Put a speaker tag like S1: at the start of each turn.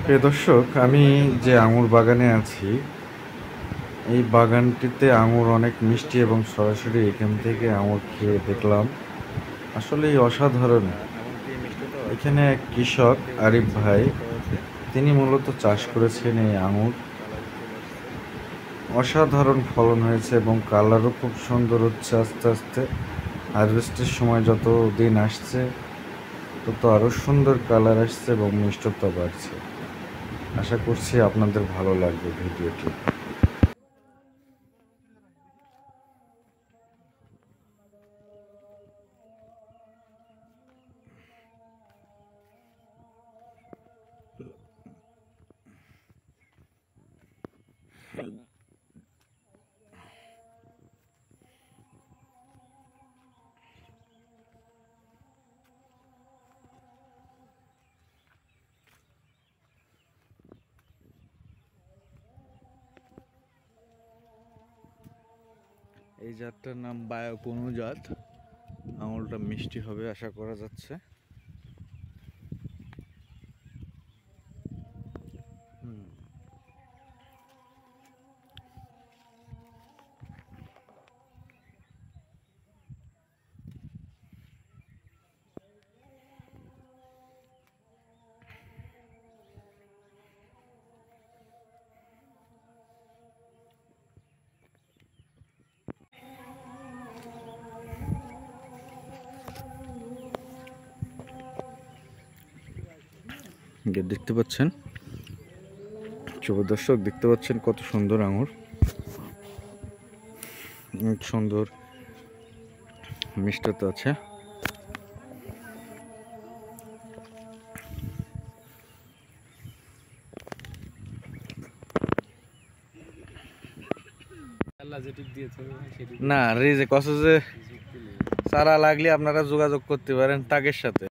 S1: প্রিয় দর্শক, আমি যে আঙুর বাগানে আছি, এই বাগানটিতে আঙুর অনেক মিষ্টি এবং সরাসরি এখান থেকে আঙুর খেয়ে দেখলাম আসলেই অসাধারণ। এখানে এক কৃষক আরিফ ভাই, তিনি মূলত চাষ করেছেন এই আঙুর। অসাধারণ ফলন হয়েছে এবং কালারও খুব সুন্দর হচ্ছে। আস্তে আস্তে হারভেস্টের সময় যত দিন আসছে তত আরও সুন্দর কালার আসছে এবং মিষ্টতা বাড়ছে। আশা করছি আপনাদের ভালো লাগবে ভিডিওটি। এই জাতটার নাম বায়োকোনো জাত। আঙুরটা মিষ্টি হবে আশা করা যাচ্ছে। দেখতে পাচ্ছেন, শুভ দর্শক, দেখতে পাচ্ছেন কত সুন্দর আঙুর, সুন্দর মিষ্টতা আছে। না রে যে কত যে চারা লাগলে আপনারা যোগাযোগ করতে পারেন তাকের সাথে।